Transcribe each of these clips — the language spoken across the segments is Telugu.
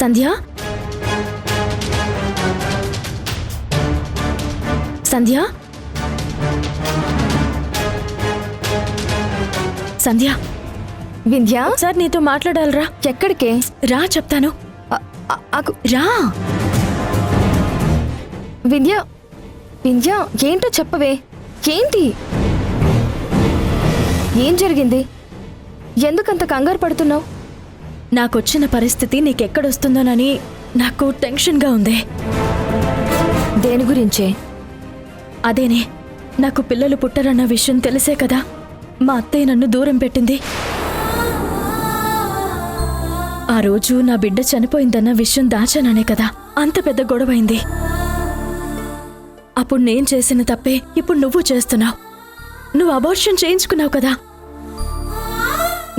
సంధ్య సంధ్య సంధ్య వింధ్య, సార్ నీతో మాట్లాడాలరా. ఎక్కడికే? రా చెప్తాను. రా వింధ్య, వింధ్య ఏంటో చెప్పవే. ఏంటి? ఏం జరిగింది? ఎందుకంత కంగారు పడుతున్నావు? నాకొచ్చిన పరిస్థితి నీకెక్కడొస్తుందోనని నాకు టెన్షన్గా ఉంది. దేని గురించే? అదేనే, నాకు పిల్లలు పుట్టరన్న విషయం తెలిసే కదా మా అత్తయ్య నన్ను దూరం పెట్టింది. ఆ రోజు నా బిడ్డ చనిపోయిందన్న విషయం దాచాననే కదా అంత పెద్ద గొడవైంది. అప్పుడు నేను చేసిన తప్పే ఇప్పుడు నువ్వు చేస్తున్నావు. నువ్వు అబార్షన్ చేయించుకున్నావు కదా.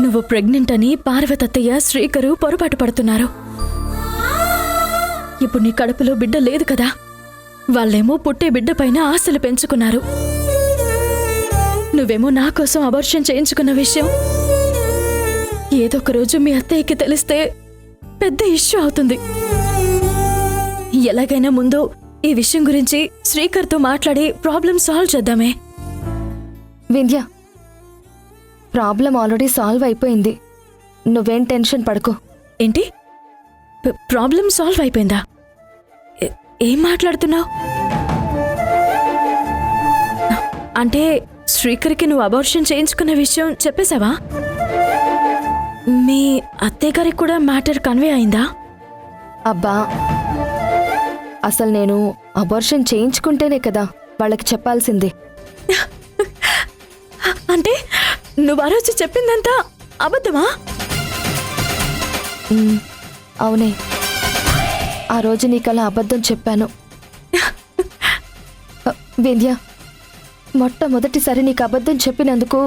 నువ్వు ప్రెగ్నెంట్ అని పార్వతత్తయ్య, శ్రీకరు పొరపాటు పడుతున్నారు. ఇప్పుడు నీ కడుపులో బిడ్డ లేదు కదా. వాళ్ళేమో పుట్టే బిడ్డ పైన ఆశలు పెంచుకున్నారు. నువ్వేమో నా కోసం అబార్షన్ చేయించుకున్న విషయం ఏదో ఒక రోజు మీ అత్తయ్యకి తెలిస్తే పెద్ద ఇష్యూ అవుతుంది. ఎలాగైనా ముందు ఈ విషయం గురించి శ్రీకర్తో మాట్లాడి ప్రాబ్లం సాల్వ్ చేద్దామే. వింధ్య, ప్రాబ్లం ఆల్రెడీ సాల్వ్ అయిపోయింది. నువ్వేం టెన్షన్ పడకు. ఏంటి? ప్రాబ్లం సాల్వ్ అయిపోయిందా? ఏం మాట్లాడుతున్నావు? అంటే శ్రీకర్కి నువ్వు అబార్షన్ చేయించుకున్న విషయం చెప్పేశావా? మీ అత్తయ్య గారికి కూడా మ్యాటర్ కన్వే అయిందా? అబ్బా, అసలు నేను అబార్షన్ చేయించుకుంటేనే కదా వాళ్ళకి చెప్పాల్సింది. అంటే నువ్వు ఆ రోజు చెప్పిందంతా అబద్ధమా? అవునే, ఆ రోజు నీకలా అబద్ధం చెప్పాను. వింధ్య, మొట్టమొదటిసారి నీకు అబద్ధం చెప్పినందుకు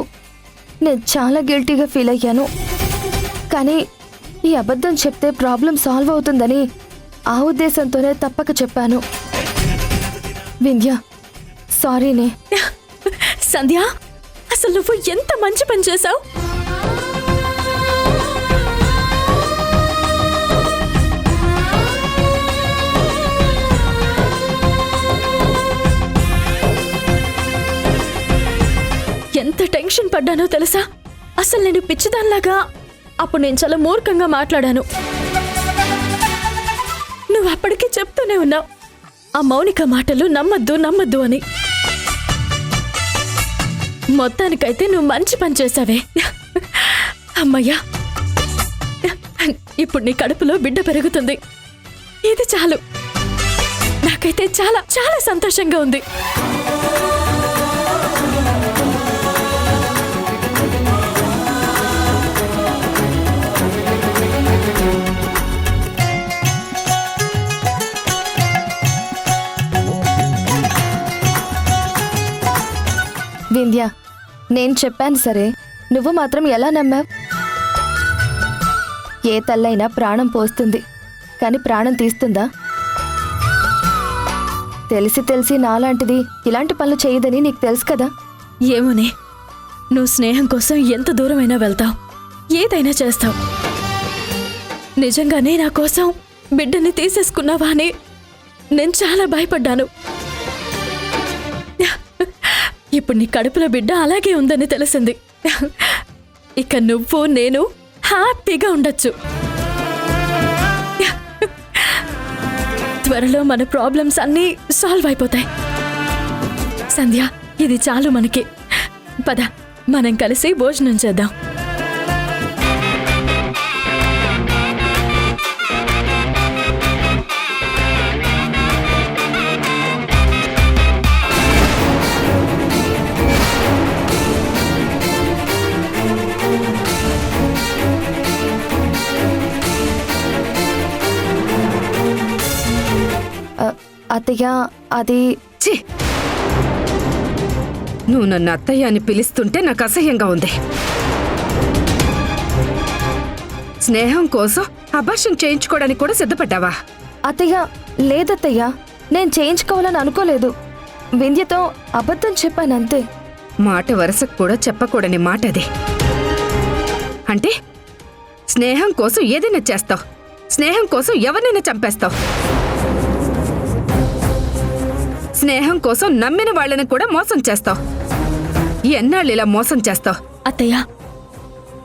నేను చాలా గిల్టీగా ఫీల్ అయ్యాను. కానీ ఈ అబద్ధం చెప్తే ప్రాబ్లం సాల్వ్ అవుతుందని ఆ ఉద్దేశంతోనే తప్పక చెప్పాను. వింధ్య, సారీనే. సంధ్య, అసలు నువ్వు ఎంత మంచి పని చేశావు. ఎంత టెన్షన్ పడ్డానో తెలుసా? అసలు నేను పిచ్చిదానిలాగా అప్పుడు నేను చాలా మూర్ఖంగా మాట్లాడాను. నువ్వు అప్పటికీ చెప్తూనే ఉన్నావు ఆ మౌనిక మాటలు నమ్మద్దు నమ్మద్దు అని. మొత్తానికైతే నువ్వు మంచి పని చేశావే. అమ్మయ్యా, ఇప్పుడు నీ కడుపులో బిడ్డ పెరుగుతుంది. ఇది చాలు. నాకైతే చాలా చాలా సంతోషంగా ఉంది. వింధ్య, నేను చెప్పాను సరే, నువ్వు మాత్రం ఎలా నమ్మావు? ఏ తల్లైనా ప్రాణం పోస్తుంది, కానీ ప్రాణం తీస్తుందా? తెలిసి తెలిసి నాలాంటిది ఇలాంటి పనులు చేయదని నీకు తెలుసు కదా. ఏమోనే, నువ్వు స్నేహం కోసం ఎంత దూరమైనా వెళ్తావు, ఏదైనా చేస్తావు. నిజంగానే నా కోసం బిడ్డని తీసేసుకున్నావా అని నేను చాలా భయపడ్డాను. ఇప్పుడు నీ కడుపులో బిడ్డ అలాగే ఉందని తెలిసింది. ఇక నువ్వు నేను హ్యాపీగా ఉండొచ్చు. త్వరలో మన ప్రాబ్లమ్స్ అన్నీ సాల్వ్ అయిపోతాయి. సంధ్య, ఇది చాలు మనకి. పద, మనం కలిసి భోజనం చేద్దాం. అత్తయ్య, అది ఛీ, నువ్వు నన్ను అత్తయ్య అని పిలుస్తుంటే నాకు అసహ్యంగా ఉంది. స్నేహం కోసం అబార్షన్ చేయించుకోవడానికి కూడా సిద్ధపడ్డావా? అత్తయ్య, లేదత్తయ్య, నేను చేయించుకోవాలని అనుకోలేదు. వింధ్యతో అబద్ధం చెప్పానంతే. మాట వరుసకు కూడా చెప్పకూడని మాట అది. అంటే స్నేహం కోసం ఏదైనా చేస్తావు, స్నేహం కోసం ఎవరినైనా చంపేస్తావు. స్నేహం కోసం నమ్మిన వాళ్ళని కూడా మోసం చేస్తావు. ఎన్నాళ్ళు ఇలా మోసం చేస్తావు? అత్తయ్య,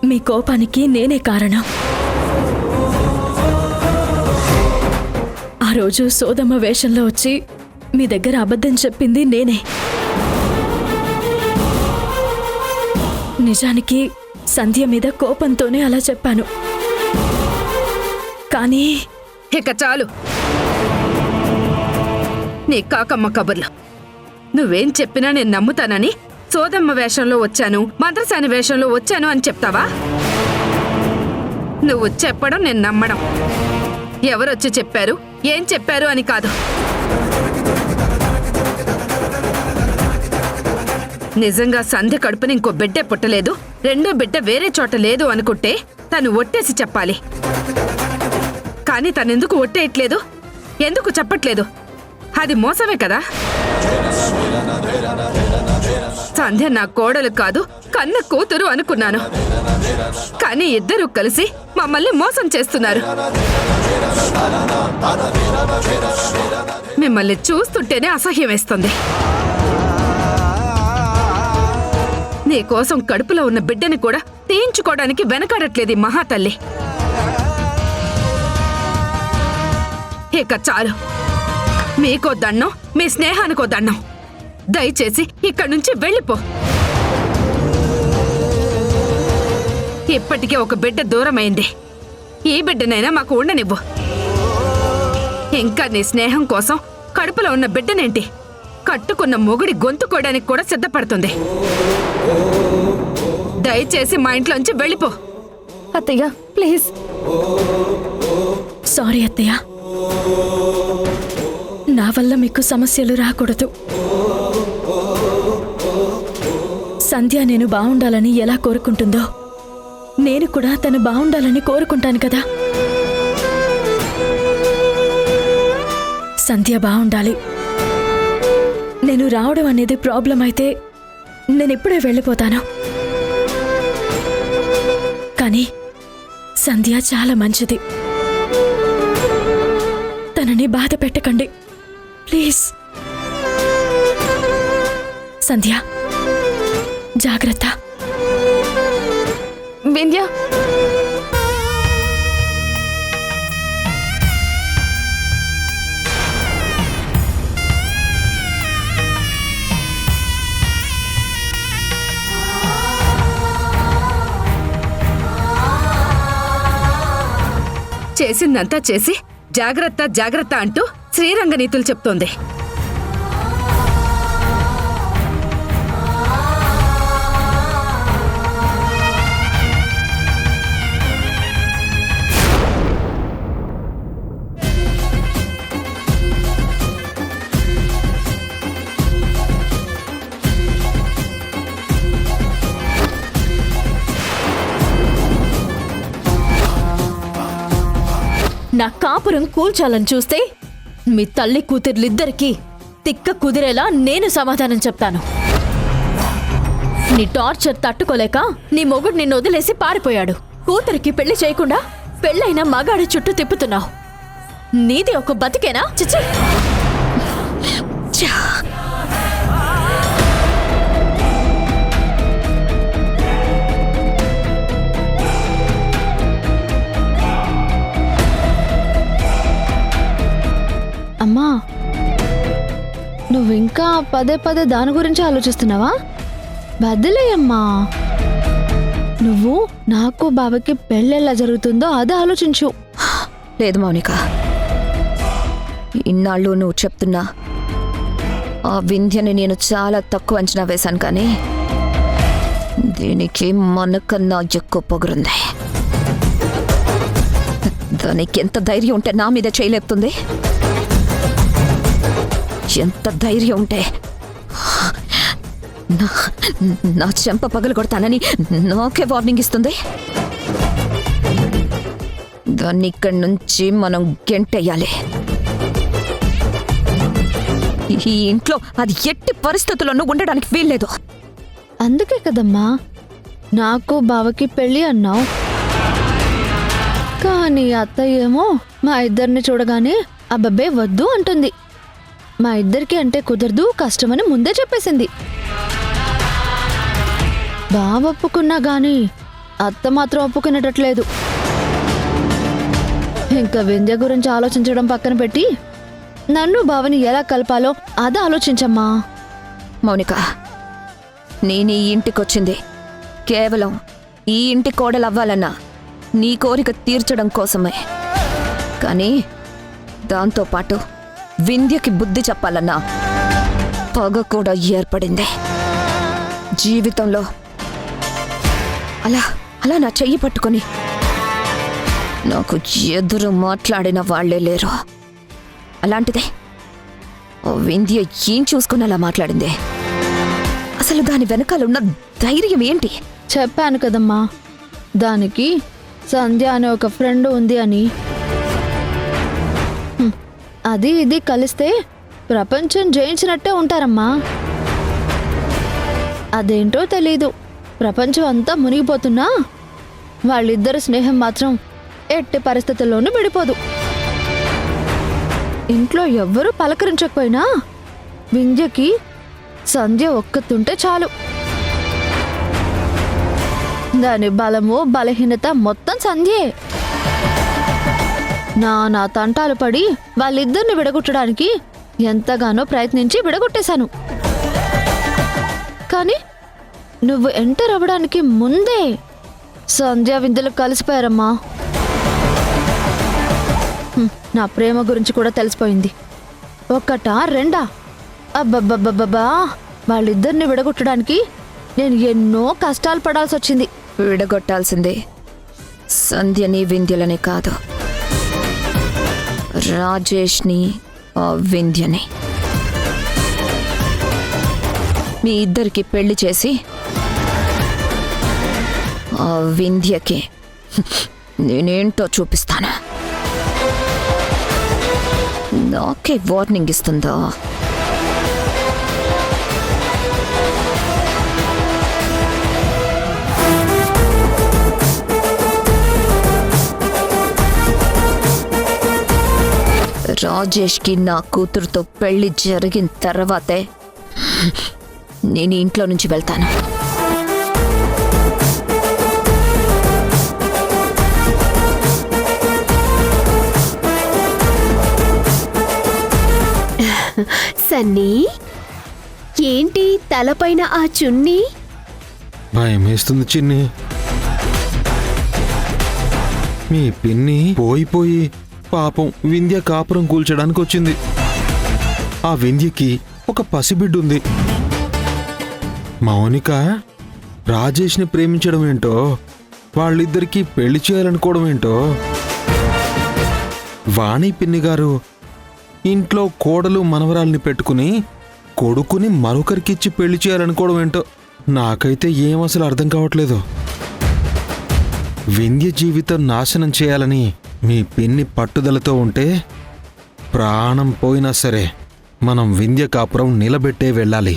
మీ కోపానికి నేనే కారణం. ఆ రోజు సోదమ్మ వేషంలో వచ్చి మీ దగ్గర అబద్ధం చెప్పింది నేనే. నిజానికి సంధ్య మీద కోపంతోనే అలా చెప్పాను. కానీ ఇక చాలు. నీ కాకమ్మ కబుర్లు. నువ్వేం చెప్పినా నేను నమ్ముతానని సోదమ్మ వేషంలో వచ్చాను, మంత్రసాని వేషంలో వచ్చాను అని చెప్తావా? నువ్వు చెప్పడం నేను నమ్మడం. ఎవరొచ్చి చెప్పారు, ఏం చెప్పారు అని కాదు. నిజంగా సంధ్య కడుపుని ఇంకో బిడ్డే పుట్టలేదు, రెండో బిడ్డ వేరే చోట లేదు అనుకుంటే తను ఒట్టేసి చెప్పాలి. కానీ తనెందుకు ఒట్టేయట్లేదు, ఎందుకు చెప్పట్లేదు? అది మోసమే కదా. సంధ్య నా కోడలు కాదు, కన్న కూతురు అనుకున్నాను. కానీ ఇద్దరూ కలిసి మమ్మల్ని మోసం చేస్తున్నారు. మిమ్మల్ని చూస్తుంటేనే అసహ్యం వేస్తుంది. నీకోసం కడుపులో ఉన్న బిడ్డని కూడా తీయించుకోవడానికి వెనకాడట్లేదు ఈ మహాతల్లి. ఇక చాలు. మీకో దండం, మీ స్నేహానికో దండం. దయచేసి ఇక్కడి నుంచి వెళ్ళిపో. ఇప్పటికే ఒక బిడ్డ దూరమైంది. ఈ బిడ్డనైనా మాకు ఉండనివ్వు. ఇంకా నీ స్నేహం కోసం కడుపులో ఉన్న బిడ్డనేంటి, కట్టుకున్న మొగుడి గొంతుకోవడానికి కూడా సిద్ధపడుతుంది. దయచేసి మా ఇంట్లోంచి వెళ్ళిపో. అత్తయ్య ప్లీజ్. సారీ అత్తయ్య, నా వల్ల మీకు సమస్యలు రాకూడదు. సంధ్య నేను బాగుండాలని ఎలా కోరుకుంటుందో నేను కూడా తను బాగుండాలని కోరుకుంటాను కదా. సంధ్య బాగుండాలి. నేను రావడం అనేది ప్రాబ్లం అయితే నేను ఇప్పుడే వెళ్ళిపోతాను. కానీ సంధ్య చాలా మంచిది. తనని బాధ పెట్టకండి ప్లీజ్. సంధ్య జాగ్రత్త. వింధ్య, చేసిందంతా చేసి జాగ్రత్త జాగ్రత్త అంటూ శ్రీరంగ నీతులు చెప్తోంది. నా కాపురం కూల్చాలని చూస్తే మీ తల్లి కూతుర్లిద్దరికీ తిక్క కుదిరేలా నేను సమాధానం చెప్తాను. నీ టార్చర్ తట్టుకోలేక నీ మొగుడు నిన్ను వదిలేసి పారిపోయాడు. కూతురికి పెళ్లి చేయకుండా పెళ్ళైన మగాడి చుట్టూ తిప్పుతున్నావు. నీది ఒక బతికేనా? చిచ్చి. అమ్మా, నువ్వింకా పదే పదే దాని గురించి ఆలోచిస్తున్నావా? బదిలేయమ్మా. నువ్వు నాకు బాబాకి పెళ్ళెలా జరుగుతుందో అది ఆలోచించు. లేదు మౌనిక, ఇన్నాళ్ళు నువ్వు చెప్తున్నా ఆ వింధ్యని నేను చాలా తక్కువ అంచనా వేశాను. కానీ దీనికి మనకన్నా ఎక్కువ పొగరుంది. దానికి ఎంత ధైర్యం ఉంటే నా మీద చేయలేపుతుంది? ఎంత ధైర్యం ఉంటే నా చెంప పగలు కొడతానని నాకే వార్నింగ్ ఇస్తుంది? దాన్ని ఇక్కడి నుంచి మనం గెంటెయ్యాలి. ఈ ఇంట్లో అది ఎట్టి పరిస్థితుల్లోనూ ఉండడానికి వీల్లేదు. అందుకే కదమ్మా నాకు బావకి పెళ్ళి అన్నావు. కానీ అత్తయ్య ఏమో మా ఇద్దరిని చూడగానే అబ్బబ్బే వద్దు అంటుంది. మా ఇద్దరికి అంటే కుదరదు, కష్టమని ముందే చెప్పేసింది. బావ ఒప్పుకున్నా గాని అత్త మాత్రం ఒప్పుకునేటట్లేదు. ఇంకా వింధ్య గురించి ఆలోచించడం పక్కన పెట్టి నన్ను బావని ఎలా కలపాలో అది ఆలోచించమ్మా. మౌనిక, నేను ఈ ఇంటికొచ్చింది కేవలం ఈ ఇంటి కోడలవ్వాలన్నా నీ కోరిక తీర్చడం కోసమే. కానీ దాంతోపాటు వింధ్యకి బుద్ధి చెప్పాలన్నా పగ కూడా ఏర్పడింది. జీవితంలో అలా అలా నా చెయ్యి పట్టుకొని నాకు ఎదురు మాట్లాడిన వాళ్లే లేరు. అలాంటిదే ఓ వింధ్య ఏం చూసుకుని అలా మాట్లాడింది? అసలు దాని వెనకాలన్న ధైర్యం ఏంటి? చెప్పాను కదమ్మా, దానికి సంధ్య అనే ఒక ఫ్రెండ్ ఉంది అని. అది ఇది కలిస్తే ప్రపంచం జయించినట్టే ఉంటారమ్మా. అదేంటో తెలీదు, ప్రపంచం అంతా మునిగిపోతున్నా వాళ్ళిద్దరి స్నేహం మాత్రం ఎట్టి పరిస్థితుల్లోనూ విడిపోదు. ఇంట్లో ఎవ్వరూ పలకరించకపోయినా వింధ్యకి సంధ్య ఒక్కతుంటే చాలు. దాని బలము బలహీనత మొత్తం సంధ్యే. నా తంటాలు పడి వాళ్ళిద్దరిని విడగొట్టడానికి ఎంతగానో ప్రయత్నించి విడగొట్టేశాను. కానీ నువ్వు ఎంటర్ అవ్వడానికి ముందే సంధ్య వింధ్యలు కలిసిపోయారమ్మా. నా ప్రేమ గురించి కూడా తెలిసిపోయింది. ఒక్కటా రెండా? అబ్బబ్బబ్బబ్బా, వాళ్ళిద్దరిని విడగొట్టడానికి నేను ఎన్నో కష్టాలు పడాల్సి వచ్చింది. విడగొట్టాల్సిందే సంధ్యని వింధ్యలని కాదు, రాజేష్ని ఆ వింధ్యని. మీ ఇద్దరికి పెళ్లి చేసి ఆ వింధ్యకి నేనేంటో చూపిస్తాను. నాకే వార్నింగ్ ఇస్తుందా? రాజేష్కి నా కూతురుతో పెళ్లి జరిగిన తర్వాతే నేను ఇంట్లో నుంచి వెళ్తాను. సన్నీ, ఏంటి తలపైన ఆ చున్నీ? భయం వేస్తుంది చిన్ని. మీ పిన్ని పోయి పాపం వింధ్య కాపురం కూల్చడానికి వచ్చింది. ఆ వింధ్యకి ఒక పసిబిడ్డుంది. మౌనిక రాజేష్ని ప్రేమించడం ఏంటో, వాళ్ళిద్దరికీ పెళ్లి చేయాలనుకోవడం ఏంటో, వాణి పిన్ని గారు ఇంట్లో కోడలు మనవరాల్ని పెట్టుకుని కొడుకుని మరొకరికిచ్చి పెళ్లి చేయాలనుకోవడం ఏంటో నాకైతే ఏం అసలు అర్థం కావట్లేదు. వింధ్య జీవితం నాశనం చేయాలని మీ పిన్ని పట్టుదలతో ఉంటే ప్రాణం పోయినా సరే మనం వింధ్య కాపురం నిలబెట్టే వెళ్ళాలి.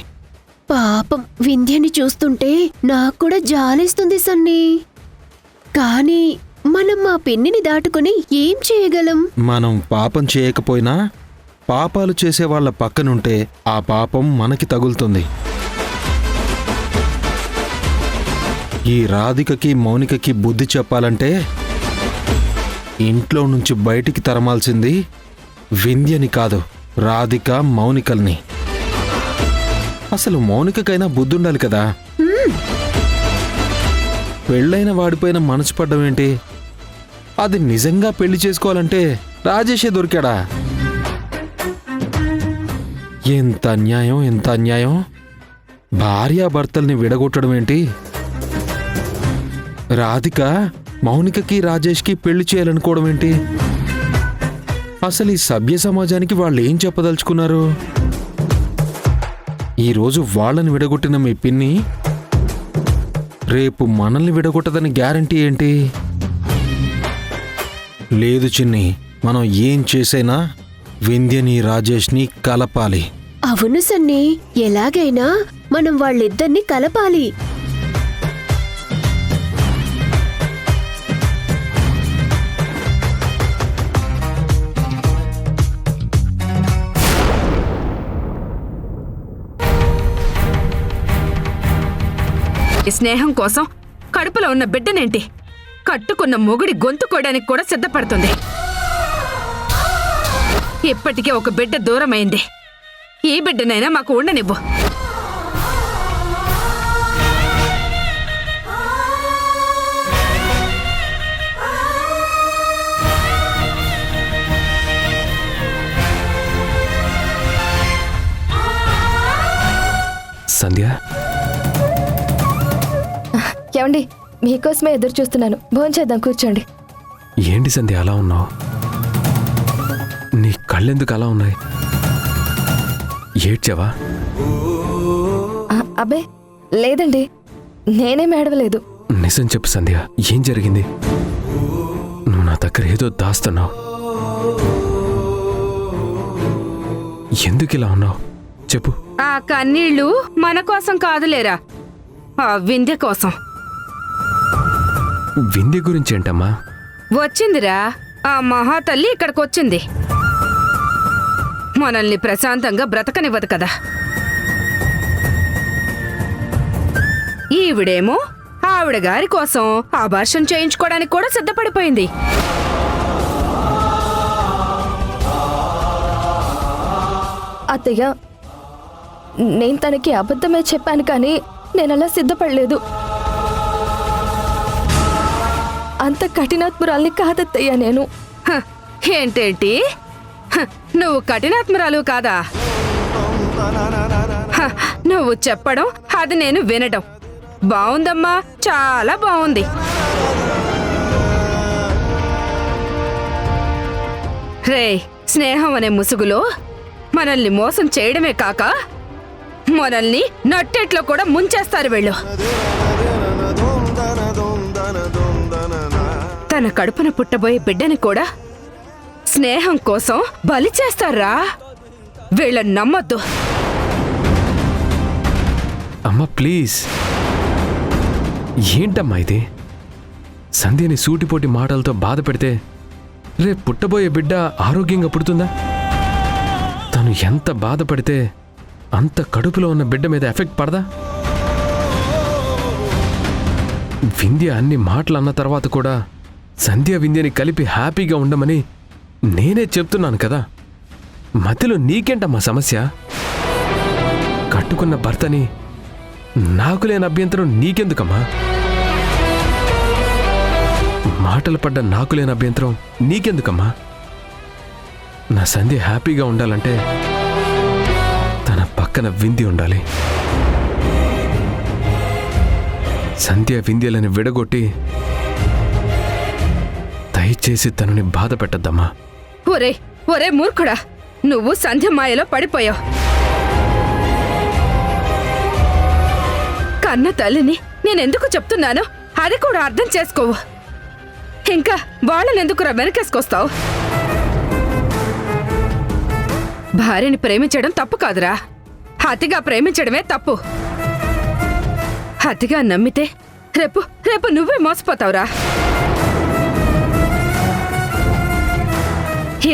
పాపం వింధ్యని చూస్తుంటే నాకు కూడా జాలేస్తుంది సన్నీ. కానీ మనం మా పిన్నిని దాటుకుని ఏం చేయగలం? మనం పాపం చేయకపోయినా పాపాలు చేసే వాళ్ళ పక్కనుంటే ఆ పాపం మనకి తగులుతుంది. ఈ రాధికకి మౌనికకి బుద్ధి చెప్పాలంటే ఇంట్లో నుంచి బయటికి తరమాల్సింది వింధ్యని కాదు, రాధిక మౌనికల్ని. అసలు మౌనికకైనా బుద్ధి ఉండాలి కదా. పెళ్ళైన వాడిపైన మనసు పడ్డం ఏంటి? అది నిజంగా పెళ్లి చేసుకోవాలంటే రాజేషే దొరికాడా? ఎంత అన్యాయం, ఎంత అన్యాయం! భార్యాభర్తల్ని విడగొట్టడం ఏంటి? రాధిక మౌనికకి రాజేష్కి పెళ్లి చేయాలనుకోవడం ఏంటి? అసలు ఈ సభ్య సమాజానికి వాళ్ళు ఏం చెప్పదలుచుకున్నారు? ఈరోజు వాళ్ళని విడగొట్టిన మీ పిన్ని రేపు మనల్ని విడగొట్టదని గ్యారంటీ ఏంటి? లేదు చిన్ని, మనం ఏం చేసైనా వింధ్యని రాజేష్ని కలపాలి. అవును సన్నీ, ఎలాగైనా మనం వాళ్ళిద్దరిని కలపాలి. స్నేహం కోసం కడుపులో ఉన్న బిడ్డనేంటి కట్టుకున్న మొగుడి గొంతు కోయడానికి కూడా సిద్ధపడుతుంది. ఇప్పటికే ఒక బిడ్డ దూరమైంది. ఈ బిడ్డనైనా మాకు ఉండనివ్వు. సంధ్య, ఏమండి, మీకోసమే ఎదురు చూస్తున్నాను. భోంచేద్దాం, కూర్చోండి. ఏంటి సంధ్య అలా ఉన్నావు? నీ కళ్ళెందుకు అలా ఉన్నాయి? ఏడ్చావా? అబ్బే లేదండి, నేనేం ఏడవలేదు. నిజం చెప్పు సంధ్య, ఏం జరిగింది? నువ్వు నా దగ్గర ఏదో దాస్తున్నావు. ఎందుకు ఇలా ఉన్నావు చెప్పు. ఆ కన్నీళ్లు మన కోసం కాదులేరా, ఆ వింధ్య కోసం. వింధ్య గురించి ఏంటమ్మా? వచ్చిందిరా, ఆ మహాతల్లి ఇక్కడికొచ్చింది. మనల్ని ప్రశాంతంగా బ్రతకనివ్వదు కదా. ఈవిడేమో ఆవిడ గారి కోసం ఆభాషం చేయించుకోవడానికి కూడా సిద్ధపడిపోయింది. అత్తయ్య, నేను తనకి అబద్ధమే చెప్పాను, కానీ నేను అలా సిద్ధపడలేదు. అంత కఠినాత్మురాల్ని కాదత్తయ్య నేను. హ, ఏంటేంటి? హ, నువ్వు కఠినాత్మరాలు కాదా? హ, నువ్వు చెప్పడం అది నేను వినడం బావుందమ్మా, చాలా బావుంది. రే, స్నేహం అనే ముసుగులో మనల్ని మోసం చేయడమే కాక మనల్ని నట్టేట్లో కూడా ముంచేస్తారు వీళ్ళు. తన కడుపున పుట్టబోయే బిడ్డని కూడా స్నేహం కోసం బలి చేస్తారా? వీళ్ళని నమ్మొద్దు. అమ్మా ప్లీజ్, ఏంటమ్మా ఇది? సంధ్యని సూటిపోటి మాటలతో బాధ పెడితే రేపు పుట్టబోయే బిడ్డ ఆరోగ్యంగా పుడుతుందా? తను ఎంత బాధపడితే అంత కడుపులో ఉన్న బిడ్డ మీద ఎఫెక్ట్ పడదా? వింధ్య అన్ని మాటలు అన్న తర్వాత కూడా సంధ్య వింధ్యని కలిపి హ్యాపీగా ఉండమని నేనే చెప్తున్నాను కదా. మధ్యలో నీకేంటమ్మా సమస్య? కట్టుకున్న భర్తని నాకు లేని అభ్యంతరం నీకెందుకమ్మా? మాటలు పడ్డ నాకు లేని అభ్యంతరం నీకెందుకమ్మా? నా సంధ్య హ్యాపీగా ఉండాలంటే తన పక్కన వింధ్య ఉండాలి. సంధ్య వింధ్యలని విడగొట్టి దయచేసి తనని బాధ పెట్టద్దమ్మా. ఒరే ఒరే మూర్ఖుడా, నువ్వు సంధ్య మాయలో పడిపోయావు. కన్న తల్లిని నేనెందుకు చెప్తున్నానో అది కూడా అర్థం చేసుకోవు. ఇంకా వాళ్ళనెందుకురా వెనకేసుకొస్తావు? భార్యని ప్రేమించడం తప్పు కాదురా, అతిగా ప్రేమించడమే తప్పు. అతిగా నమ్మితే రేపు రేపు నువ్వే మోసపోతావురా.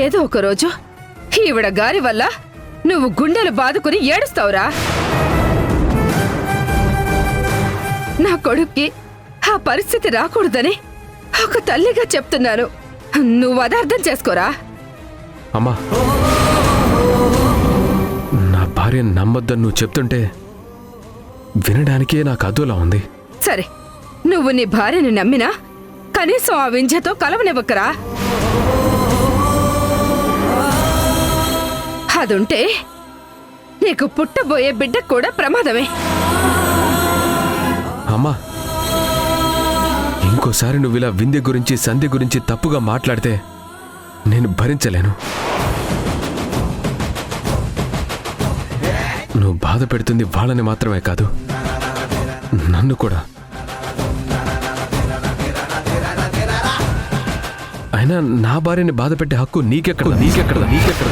ఏదో ఒక రోజు ఈవిడ గారి వల్ల నువ్వు గుండెలు బాదుకుని ఏడుస్తావురా. నా కొడుక్కి ఆ పరిస్థితి రాకూడదని ఒక తల్లిగా చెప్తున్నాను. నువ్వు అది అర్థం చేసుకోరా. అమ్మా, నా భార్యను నమ్మొద్దని నువ్వు చెప్తుంటే వినడానికే నాకు అదోలా ఉంది. సరే, నువ్వు నీ భార్యని నమ్మినా కనీసం ఆ వింధ్యతో కలవనివ్వకరా. అదుంటే నీకు పుట్టబోయే బిడ్డ కూడా ప్రమాదమే. అమ్మా, ఇంకోసారి నువ్వు ఇలా వింధ్య గురించి సంధ్య గురించి తప్పుగా మాట్లాడితే నేను భరించలేను. నువ్వు బాధ పెడుతుంది వాళ్ళని మాత్రమే కాదు, నన్ను కూడా. అయినా నా భార్యని బాధ పెట్టే హక్కు నీకెక్కడ నీకెక్కడ నీకెక్కడ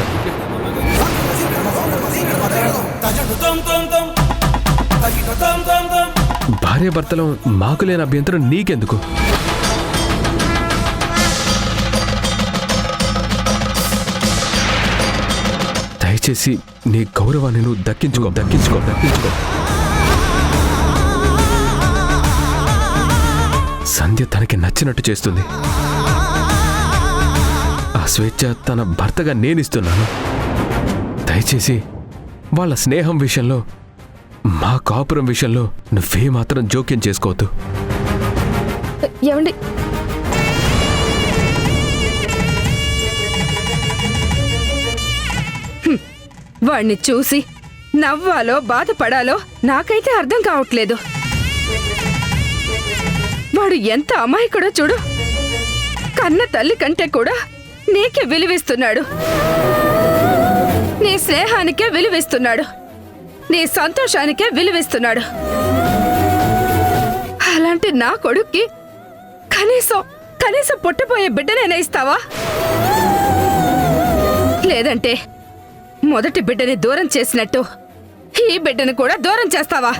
భార్య భర్తలో మాకు లేని అభ్యంతరం నీకెందుకు? దయచేసి నీ గౌరవాన్ని నువ్వు దక్కించుకో దక్కించుకో దక్కించుకో. సంధ్య తనకి నచ్చినట్టు చేస్తుంది. ఆ స్వేచ్ఛ తన భర్తగా నేనిస్తున్నాను. దయచేసి వాళ్ళ స్నేహం విషయంలో, మా కాపురం విషయంలో నువ్వే మాత్రం జోక్యం చేసుకోవద్దు. ఏమండి, వాణ్ణి చూసి నవ్వాలో బాధపడాలో నాకైతే అర్థం కావట్లేదు. వాడు ఎంత అమాయకుడో చూడు. కన్న తల్లి కంటే కూడా నీకే విలువిస్తున్నాడు. నీ స్నేహానికే విలువిస్తున్నాడు. నీ సంతోషానికే విలువిస్తున్నాడు. అలాంటి నా కొడుక్కి కనీసం పుట్టబోయే బిడ్డనైనా ఇస్తావా? లేదంటే మొదటి బిడ్డని దూరం చేసినట్టు ఈ బిడ్డని కూడా దూరం చేస్తావా?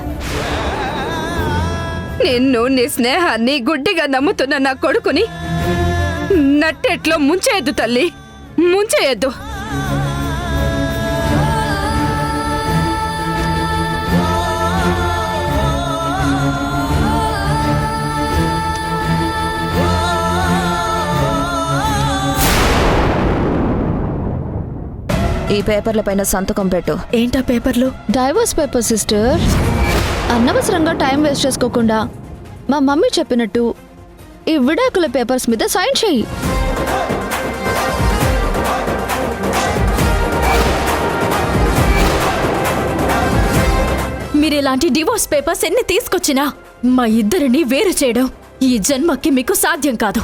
నిన్ను, నీ స్నేహాన్ని గుడ్డిగా నమ్ముతున్న నా కొడుకుని నట్టెట్లో ముంచేయద్దు తల్లి, ముంచేయద్దు. ఈ పేపర్ల పైన సంతకం పెట్టు. ఏంటా పేపర్లు? Divorce paper sister. అనవసరంగా టైం వేస్ట్ చేసుకోకుండా మా మమ్మీ చెప్పినట్టు ఈ విడాకుల పేపర్స్ మీద సైన్ చెయ్యి. మీరు ఇలాంటి డివోర్స్ పేపర్స్ ఎన్ని తీసుకొచ్చినా మా ఇద్దరిని వేరు చేయడం ఈ జన్మకి మీకు సాధ్యం కాదు.